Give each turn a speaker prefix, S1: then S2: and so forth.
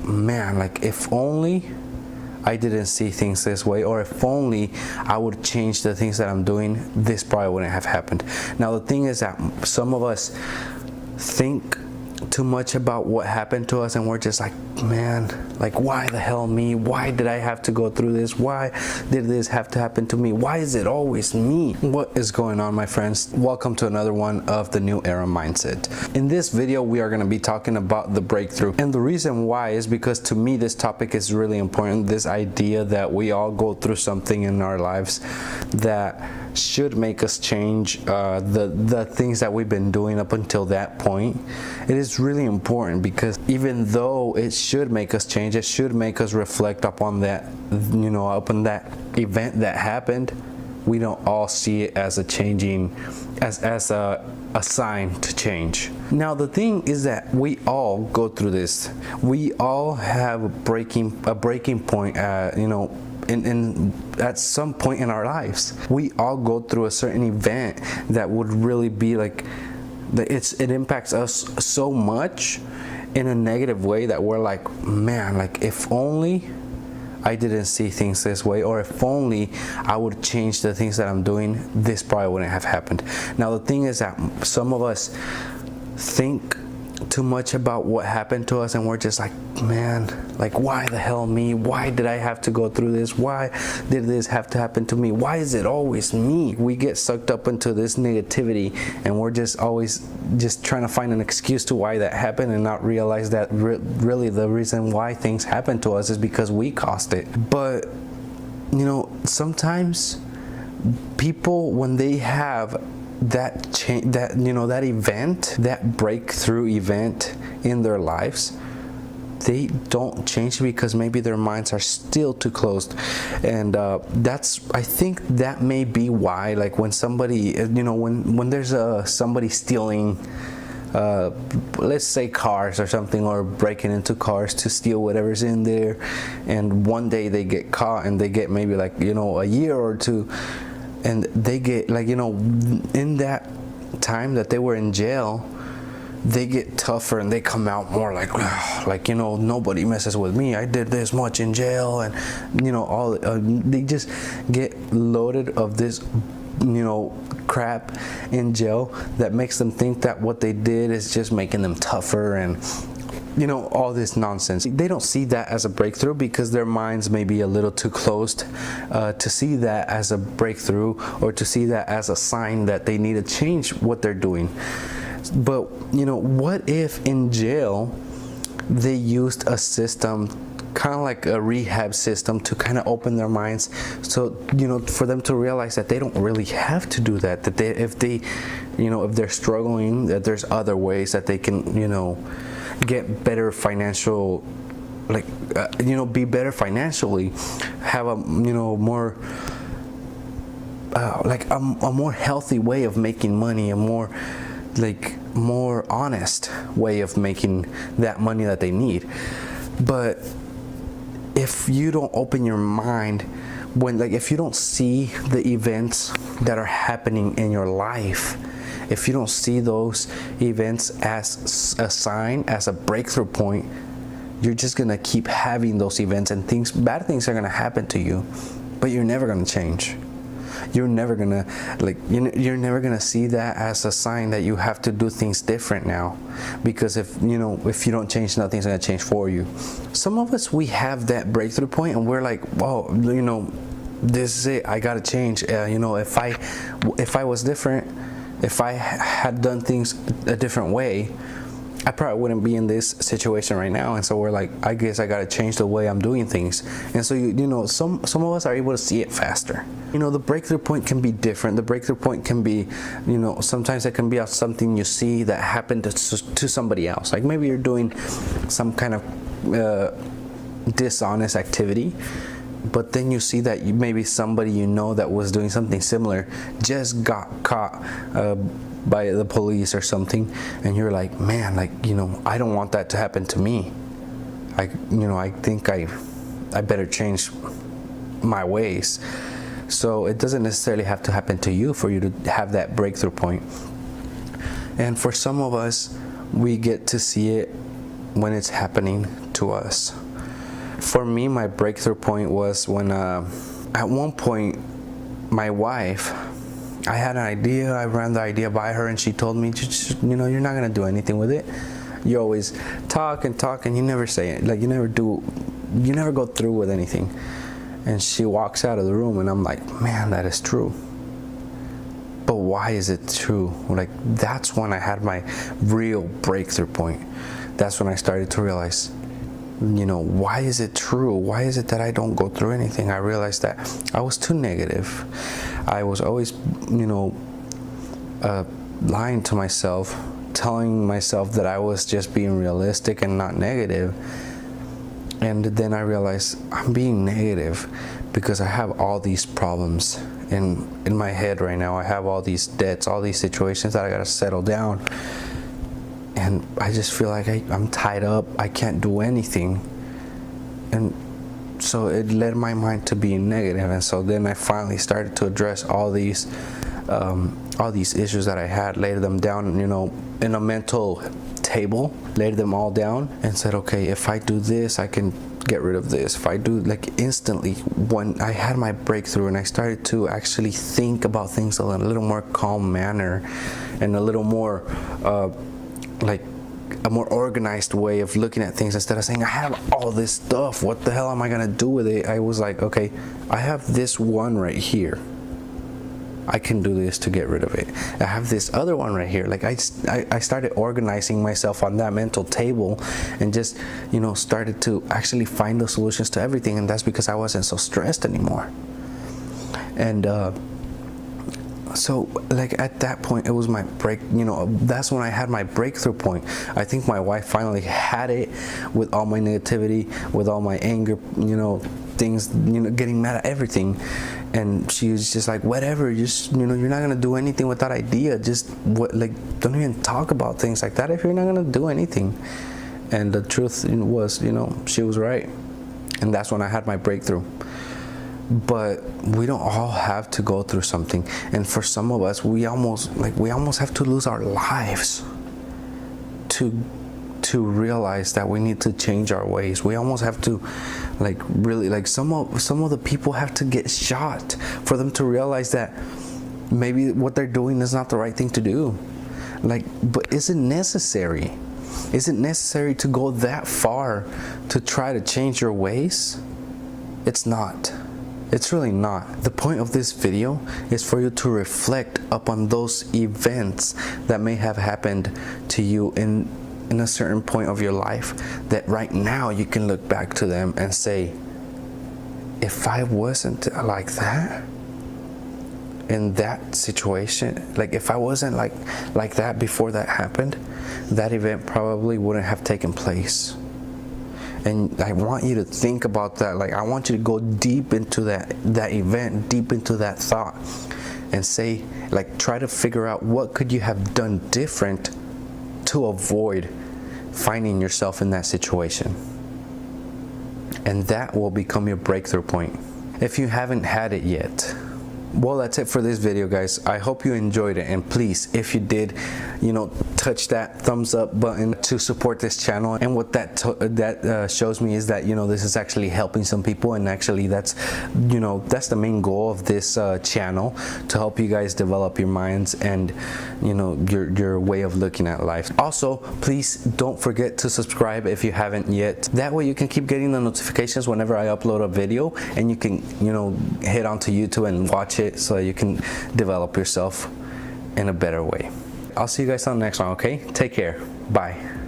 S1: man, like if only I didn't see things this way, or if only I would change the things that I'm doing, this probably wouldn't have happened. Now the thing is that some of us think too much about what happened to us, and we're just like, man, like why the hell me? Why did I have to go through this? Why did this have to happen to me? Why is it always me? What is going on, my friends? Welcome to another one of the New Era Mindset. In this video, we are going to be talking about the breakthrough, and the reason why is because to me this topic is really important. This idea that we all go through something in our lives that should make us change the things that we've been doing up until that point. It is really important because even though it should make us change, it should make us reflect upon that, upon that event that happened. We don't all see it as a changing, as a sign to change. Now the thing is that we all go through this. We all have a breaking point, at some point in our lives. We all go through a certain event that would really be like, it impacts us so much in a negative way that we're like, man, like if only I didn't see things this way, or if only I would change the things that I'm doing, this probably wouldn't have happened. Now the thing is that some of us think too much about what happened to us, and we're just like, man, like why the hell me? Why did I have to go through this? Why did this have to happen to me? Why is it always me? We get sucked up into this negativity, and we're just always just trying to find an excuse to why that happened, and not realize that really the reason why things happen to us is because we caused it. But sometimes people, when they have that change, that event, that breakthrough event in their lives, they don't change because maybe their minds are still too closed. And I think that may be why, like when somebody, when there's somebody stealing, let's say cars or something, or breaking into cars to steal whatever's in there, and one day they get caught and they get maybe like a year or two, and they get like in that time that they were in jail, they get tougher and they come out more like nobody messes with me, I did this much in jail, and they just get loaded of this crap in jail that makes them think that what they did is just making them tougher, and all this nonsense. They don't see that as a breakthrough because their minds may be a little too closed to see that as a breakthrough, or to see that as a sign that they need to change what they're doing. But what if in jail they used a system kind of like a rehab system to kind of open their minds, so for them to realize that they don't really have to do that, that if they're struggling, that there's other ways that they can get better financial, be better financially, have a more a more healthy way of making money, a more honest way of making that money that they need. But if you don't open your mind, if you don't see the events that are happening in your life, if you don't see those events as a sign, as a breakthrough point, you're just gonna keep having those events, and bad things are gonna happen to you, but you're never gonna change. You're never gonna you're never gonna see that as a sign that you have to do things different now, because if you don't change, nothing's gonna change for you. Some of us, we have that breakthrough point, and we're like, whoa, this is it. I gotta change. If I was different, if I had done things a different way, I probably wouldn't be in this situation right now. And so we're like, I guess I gotta change the way I'm doing things. And so some of us are able to see it faster. The breakthrough point can be different. The breakthrough point can be, sometimes it can be something you see that happened to somebody else. Like maybe you're doing some kind of dishonest activity, but then you see that maybe somebody that was doing something similar just got caught by the police or something, and you're like, man, I don't want that to happen to me. I think I better change my ways. So it doesn't necessarily have to happen to you for you to have that breakthrough point. And for some of us, we get to see it when it's happening to us. For me, my breakthrough point was when at one point my wife, I had an idea, I ran the idea by her, and she told me, just, you know, you're not gonna do anything with it. You always talk and talk and you never say it, like you never go through with anything. And she walks out of the room and I'm like, man, that is true. But why is it true? Like, that's when I had my real breakthrough point. That's when I started to realize, you know, why is it true? Why is it that I don't go through anything? I realized that I was too negative. I was always, you know, lying to myself, telling myself that I was just being realistic and not negative. And then I realized I'm being negative because I have all these problems in my head right now. I have all these debts, all these situations that I gotta settle down. And I just feel like I'm tied up. I can't do anything. And so it led my mind to being negative. And so then I finally started to address all these issues that I had, laid them down, you know, in a mental table, laid them all down and said, okay, if I do this, I can get rid of this. If I do, like, instantly, when I had my breakthrough and I started to actually think about things in a little more calm manner and a little more like a more organized way of looking at things, instead of saying I have all this stuff, what the hell am I gonna do with it? I was like, okay, I have this one right here, I can do this to get rid of it. I have this other one right here. Like I started organizing myself on that mental table and just, you know, started to actually find the solutions to everything. And that's because I wasn't so stressed anymore. And so like at that point, it was my that's when I had my breakthrough point. I think my wife finally had it with all my negativity, with all my anger, you know, things, you know, getting mad at everything. And she was just like, whatever, just, you know, you're not gonna do anything with that idea. Just don't even talk about things like that if you're not gonna do anything. And the truth was, you know, she was right. And that's when I had my breakthrough. But we don't all have to go through something. And for some of us, we almost have to lose our lives to realize that we need to change our ways. We almost have to, like, really, like, some of the people have to get shot for them to realize that maybe what they're doing is not the right thing to do. Like, but is it necessary? Is it necessary to go that far to try to change your ways? It's not. It's really not. The point of this video is for you to reflect upon those events that may have happened to you in a certain point of your life, that right now you can look back to them and say, if I wasn't like that in that situation, like if I wasn't like that before that happened, that event probably wouldn't have taken place. And I want you to think about that. Like, I want you to go deep into that event, deep into that thought, and say, like, try to figure out what could you have done different to avoid finding yourself in that situation. And that will become your breakthrough point if you haven't had it yet. Well, that's it for this video, guys. I hope you enjoyed it, and please, if you did, you know, touch that thumbs up button to support this channel. And what that shows me is that, you know, this is actually helping some people, and actually that's, you know, that's the main goal of this channel, to help you guys develop your minds and, you know, your way of looking at life. Also, please don't forget to subscribe if you haven't yet. That way you can keep getting the notifications whenever I upload a video, and you can, you know, head onto YouTube and watch it, so you can develop yourself in a better way. I'll see you guys on the next one, okay? Take care. Bye.